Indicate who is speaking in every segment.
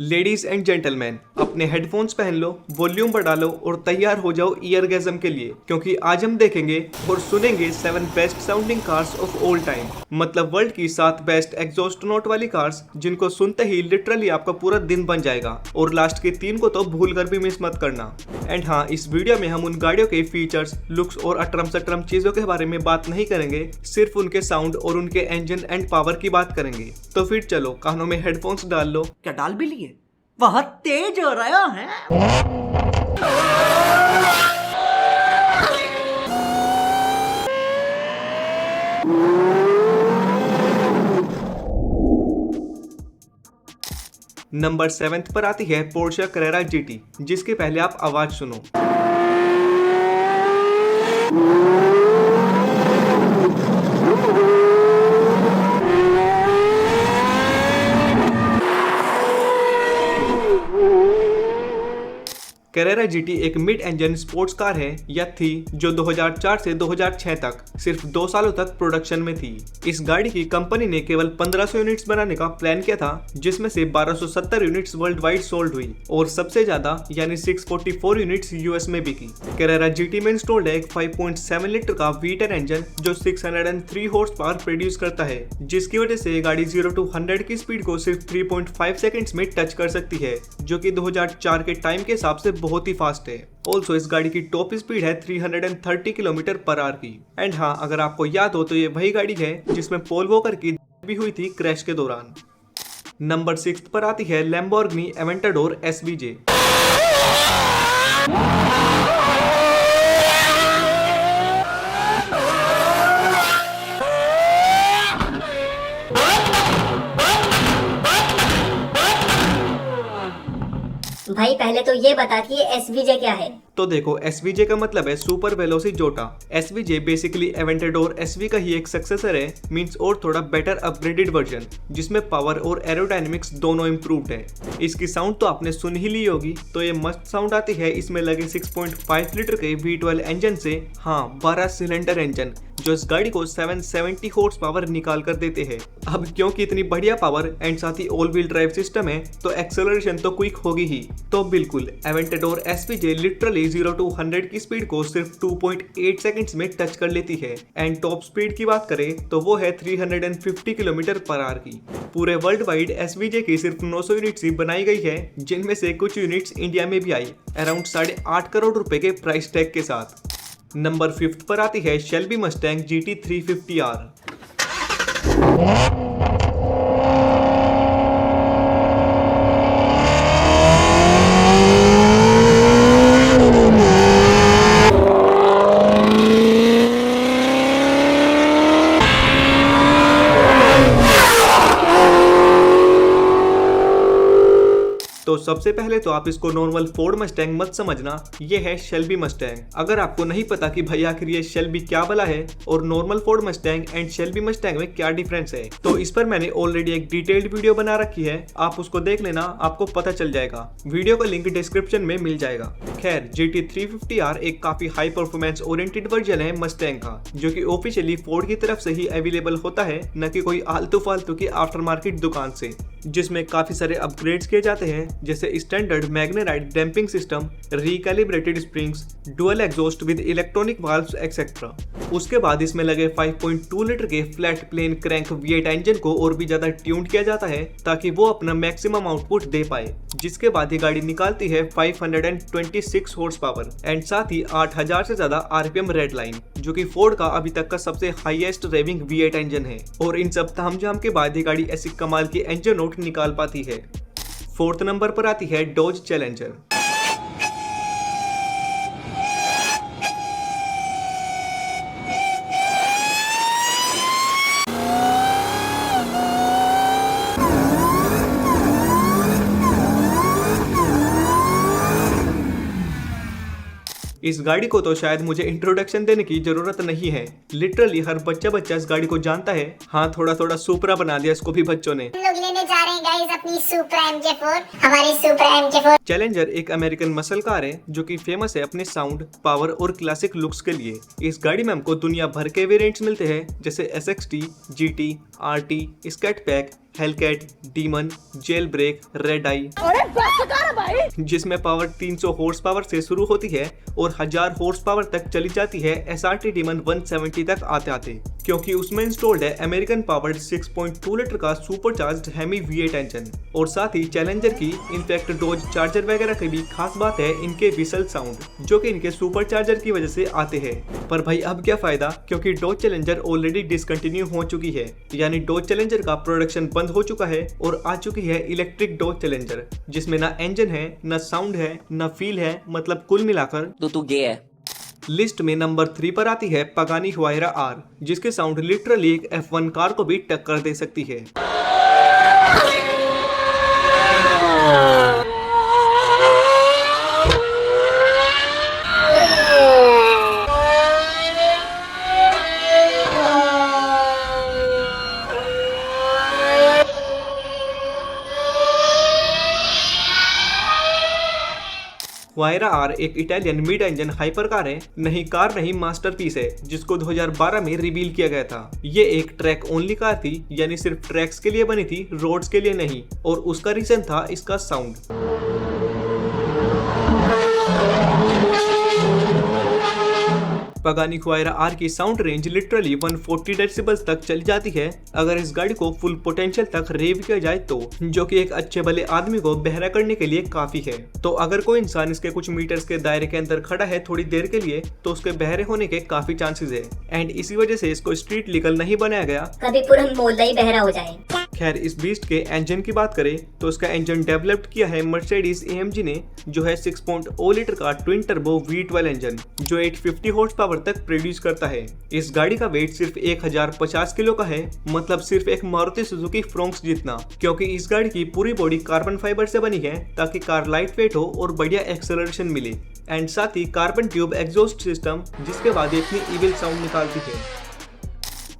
Speaker 1: Ladies and gentleman, अपने headphones पहन लो, volume बढ़ा लो और तैयार हो जाओ ईयरगैज़म के लिए, क्योंकि आज हम देखेंगे और सुनेंगे 7 best sounding cars of all time. मतलब वर्ल्ड की 7 बेस्ट एग्जॉस्ट नोट वाली कार्स जिनको सुनते ही लिटरली आपका पूरा दिन बन जाएगा। और लास्ट के 3 को तो भूल कर भी मिस मत करना। एंड हाँ, इस वीडियो में हम उन गाड़ियों के फीचर्स, लुक्स और अटरम सटरम चीजों के बारे में बात नहीं करेंगे, सिर्फ उनके साउंड और उनके इंजन एंड पावर की बात करेंगे। तो फिर चलो कानों में हेडफोन्स डाल लो।
Speaker 2: क्या डाल भी लिए? बहुत तेज हो रहा है।
Speaker 1: नंबर 7 पर आती है पोर्शे कैरेरा जीटी, जिसके पहले आप आवाज सुनो। कैरेरा जीटी एक मिड इंजन स्पोर्ट्स कार है या थी जो 2004 से 2006 तक सिर्फ 2 सालों तक प्रोडक्शन में थी। इस गाड़ी की कंपनी ने केवल 1500 यूनिट्स बनाने का प्लान किया था, जिसमें से 1270 यूनिट्स वर्ल्ड वाइड सोल्ड हुई और सबसे ज्यादा यानी 644 यूनिट्स यूएस में बिकी। कैरेरा जीटी में इंस्टॉल्ड है एक 5.7 लीटर का V10 इंजन जो 603 हॉर्स पावर प्रोड्यूस करता है, जिसकी वजह से ये गाड़ी 0 to 100 की स्पीड को सिर्फ 3.5 सेकंड्स में टच कर सकती है, जो कि 2004 के टाइम के हिसाब से बहुत ही फास्ट है। ऑल्सो इस गाड़ी की टॉप स्पीड है 330 किलोमीटर पर आवर की। एंड हाँ, अगर आपको याद हो तो ये वही गाड़ी है जिसमें पॉल वॉकर की भी हुई थी क्रैश के दौरान। नंबर 6 पर आती है लैम्बोर्गिनी एवेंटाडोर SVJ।
Speaker 3: भाई पहले तो ये बता कि ये एसवीजे क्या है।
Speaker 1: तो देखो, SVJ का मतलब है सुपर वेलोसिटी जोटा। SVJ बेसिकली एवेंटाडोर SV का ही एक सक्सेसर है, मींस और थोड़ा बेटर अपग्रेडेड वर्जन, जिसमें पावर और एरोडायनेमिक्स दोनों इम्प्रूव्ड है। इसकी साउंड तो आपने सुन ही ली होगी, तो ये मस्त साउंड आती है इसमें लगे 6.5 लीटर के V12 इंजन से। हाँ, 12 सिलेंडर इंजन जो इस गाड़ी को 770 हॉर्स पावर निकाल कर देते हैं। अब क्योंकि इतनी बढ़िया पावर एंड साथ ही ऑल व्हील ड्राइव सिस्टम है, तो एक्सेलरेशन तो क्विक होगी ही। तो बिल्कुल एवेंटाडोर SVJ लिटरली 0 to 100 की स्पीड को सिर्फ 2.8 सेकंड्स में टच कर लेती है। एंड टॉप स्पीड की बात करें तो वो है 350 किलोमीटर पर आवर की। पूरे वर्ल्ड वाइड SVJ की सिर्फ 900 यूनिट्स ही बनाई गई है, जिनमें से कुछ यूनिट्स इंडिया में भी आई, अराउंड 8.5 करोड़ रुपए के प्राइस टैग के साथ। नंबर 5 पर आती है शेल्बी मस्टैंग GT 350R। तो सबसे पहले तो आप इसको नॉर्मल फोर्ड मस्टैंग मत समझना, ये है शेल्बी मस्टैंग। अगर आपको नहीं पता कि भाई आखिर ये शेल्बी क्या भला है और normal Ford Mustang and Shelby Mustang में क्या डिफरेंस है, तो इस पर मैंने ऑलरेडी एक डिटेल्ड वीडियो बना रखी है, आप उसको देख लेना, आपको पता चल जाएगा। वीडियो का लिंक डिस्क्रिप्शन में मिल जाएगा। खैर, GT 350R एक काफी हाई परफॉर्मेंस ओरिएंटेड वर्जन है मस्टैंग का, जो कि ऑफिशियली फोर्ड की तरफ से ही अवेलेबल होता है, न कि कोई आलतू फालतू की आफ्टर मार्केट दुकान से, जिसमें काफी सारे अपग्रेड्स किए जाते हैं, जैसे standard magnetite damping system, recalibrated springs, dual exhaust with electronic valves etcetera. उसके बाद इसमें लगे 5.2 लीटर के flat plane crank V8 engine को और भी ज्यादा ट्यून किया जाता है, ताकि वो अपना मैक्सिमम आउटपुट दे पाए। जिसके बाद ये गाड़ी निकालती है 526 हॉर्स पावर एंड साथ ही 8000 से ज्यादा RPM रेड लाइन, जो कि फोर्ड का अभी तक का सबसे हाईएस्ट रेविंग V8 इंजन है। और इन सब तामझाम के बाद ये गाड़ी ऐसी कमाल की इंजन नोट निकाल पाती है। 4th नंबर पर आती है डॉज चैलेंजर। इस गाड़ी को तो शायद मुझे इंट्रोडक्शन देने की जरूरत नहीं है, लिटरली हर बच्चा इस गाड़ी को जानता है। हाँ, थोड़ा थोड़ा सुपरा बना दिया इसको भी बच्चों ने।
Speaker 3: हम लोग लेने जा रहे हैं गाइस अपनी सुपरा MK4, हमारी सुपरा MK4।
Speaker 1: चैलेंजर एक अमेरिकन मसल कार है जो कि फेमस है अपने साउंड, पावर और क्लासिक लुक्स के लिए। इस गाड़ी में हमको दुनिया भर के वेरिएंट्स मिलते हैं, जैसे SXT, GT, RT, scat pack, hellcat, demon, jailbreak, red eye, जिसमें पावर 300 हॉर्स पावर से शुरू होती है और 1000 हॉर्स पावर तक चली जाती है SRT डीमन 170 तक आते आते, क्योंकि उसमें इंस्टॉल्ड है अमेरिकन पावर्ड 6.2 लीटर का सुपरचार्ज्ड हेमी V8 इंजन। और साथ ही चैलेंजर की, इनफैक्ट डोज चार्जर वगैरह की भी खास बात है इनके विसल साउंड, जो कि इनके सुपरचार्जर की वजह से आते हैं। पर भाई अब क्या फायदा, क्योंकि डोज चैलेंजर ऑलरेडी डिसकंटिन्यू हो चुकी है, यानी डोज चैलेंजर का प्रोडक्शन बंद हो चुका है और आ चुकी है इलेक्ट्रिक डोज चैलेंजर, जिसमें ना इंजन है, ना साउंड है, ना फील है, मतलब कुल मिलाकर
Speaker 4: तू गे है।
Speaker 1: लिस्ट में नंबर 3 पर आती है पगानी हुआयरा R, जिसके साउंड लिटरली एक F1 कार को भी टक्कर दे सकती है। हुआयरा R एक Italian mid engine hyper car है, नहीं कार नहीं मास्टरपीस है, जिसको 2012 में रिवील किया गया था। ये एक ट्रैक ओनली कार थी, यानी सिर्फ ट्रैक्स के लिए बनी थी, रोड्स के लिए नहीं, और उसका रीजन था इसका साउंड। पगानी हुआयरा R की साउंड रेंज लिटरली 140 डेसिबल्स तक चली जाती है अगर इस गाड़ी को फुल पोटेंशियल तक रेव किया जाए तो, जो कि एक अच्छे भले आदमी को बहरा करने के लिए काफी है। तो अगर कोई इंसान इसके कुछ मीटर्स के दायरे के अंदर खड़ा है थोड़ी देर के लिए, तो उसके बहरे होने के काफी चांसेस है, एंड इसी वजह से इसको स्ट्रीट लीगल नहीं बनाया गया,
Speaker 3: कभी पूरा मोहल्ला ही बहरा हो जाए।
Speaker 1: खैर, इस बीस्ट के इंजन की बात करें तो इसका इंजन डेवलप्ड किया है मर्सिडीज AMG ने, जो है 6.0 लीटर का ट्विन टर्बो V12 इंजन, जो 850 हॉर्स पावर तक प्रोड्यूस करता है। इस गाड़ी का वेट सिर्फ 1050 किलो का है, मतलब सिर्फ एक मारुति सुजुकी फ्रोंक्स जितना, क्योंकि इस गाड़ी की पूरी बॉडी कार्बन फाइबर से बनी है ताकि कार लाइट वेट हो और बढ़िया एक्सेलरेशन मिले, एंड साथ ही कार्बन ट्यूब एग्जॉस्ट सिस्टम, जिसके बाद इतनी इविल साउंड निकालती है।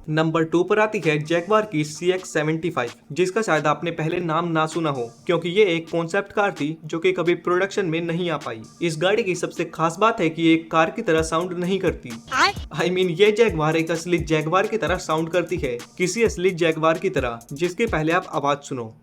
Speaker 1: नंबर 2 पर आती है जैगवार की CX-75, जिसका शायद आपने पहले नाम ना सुना हो, क्योंकि ये एक कॉन्सेप्ट कार थी जो कि कभी प्रोडक्शन में नहीं आ पाई। इस गाड़ी की सबसे खास बात है कि ये एक कार की तरह साउंड नहीं करती। I mean, ये जैगवार एक असली जैगवार की तरह साउंड करती है, किसी असली जैगवार की तरह, जिसके पहले आप आवाज सुनो।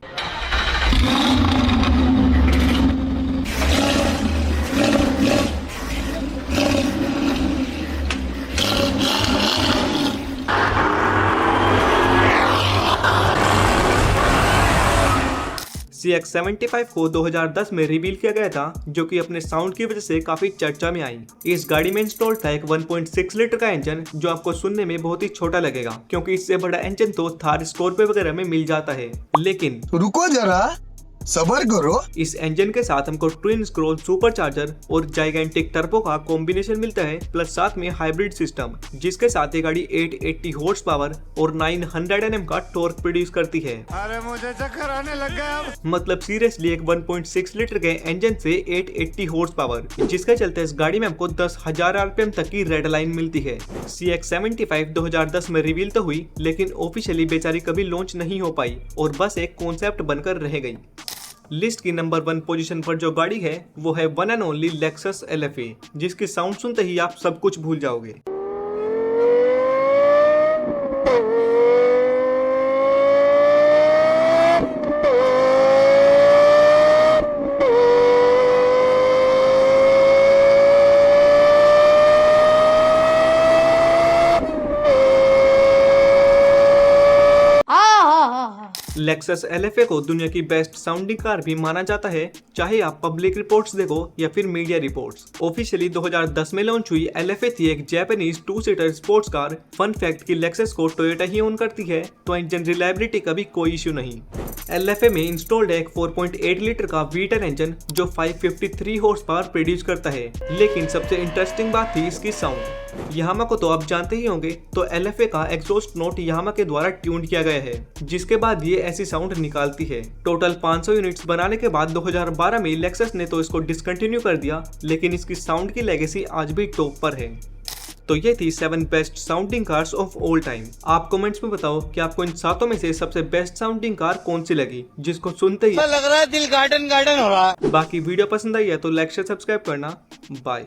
Speaker 1: CX-75 को 2010 में रिवील किया गया था, जो कि अपने साउंड की वजह से काफी चर्चा में आई। इस गाड़ी में इंस्टॉल था एक 1.6 लीटर का इंजन, जो आपको सुनने में बहुत ही छोटा लगेगा, क्योंकि इससे बड़ा इंजन तो थार स्कॉर्पियो वगैरह में मिल जाता है। लेकिन
Speaker 5: रुको जरा, सबर करो।
Speaker 1: इस इंजन के साथ हमको ट्विन स्क्रॉल सुपरचार्जर और जाइगेंटिक टर्बो का कॉम्बिनेशन मिलता है, प्लस साथ में हाइब्रिड सिस्टम, जिसके साथ ये गाड़ी 880 हॉर्स पावर और 900 Nm का टॉर्क प्रोड्यूस करती है।
Speaker 5: अरे मुझे चक्कर आने लग गया अब।
Speaker 1: मतलब सीरियसली एक 1.6 लीटर के इंजन से 880 हॉर्स पावर, जिसके चलते इस गाड़ी में हमको 10,000 RPM तक की रेड लाइन मिलती है। CX-75 2010 में रिवील तो हुई, लेकिन ऑफिशियली बेचारी कभी लॉन्च नहीं हो पाई और बस एक कॉन्सेप्ट बनकर रह गई। लिस्ट की नंबर 1 पोजीशन पर जो गाड़ी है वो है one and only Lexus LFA, जिसकी साउंड सुनते ही आप सब कुछ भूल जाओगे। लेक्सस LFA को दुनिया की बेस्ट साउंडिंग कार भी माना जाता है, चाहे आप पब्लिक रिपोर्ट्स देखो या फिर मीडिया रिपोर्ट्स। ऑफिशियली 2010 में लॉन्च हुई LFA थी एक Japanese 2 seater sports car. Fun fact कि लेक्सस को टोयोटा ही ओन करती है, तो इंजन रिलायबिलिटी का भी कोई इश्यू नहीं। LFA में इंस्टॉल्ड है एक 4.8 लीटर का V10 इंजन, जो 553 हॉर्स पावर प्रोड्यूस करता है। लेकिन सबसे इंटरेस्टिंग बात थी इसकी साउंड। यामाहा को तो आप जानते ही होंगे, तो LFA का एग्जॉस्ट नोट यामाहा के द्वारा ट्यून किया गया है, जिसके बाद ये ऐसी साउंड निकालती है। टोटल 500 यूनिट्स बनाने के बाद 2012 में लेक्सस ने तो इसको डिसकंटिन्यू कर दिया, लेकिन इसकी साउंड की लेगेसी आज भी टॉप पर है। तो ये थी 7 best sounding cars of all time. आप कमेंट्स में बताओ कि आपको इन 7 में से सबसे बेस्ट साउंडिंग कार कौन सी लगी, जिसको सुनते ही
Speaker 5: लग रहा है दिल गार्डन गार्डन हो रहा है।
Speaker 1: बाकी वीडियो पसंद आई है तो लाइक शेयर सब्सक्राइब करना। बाय।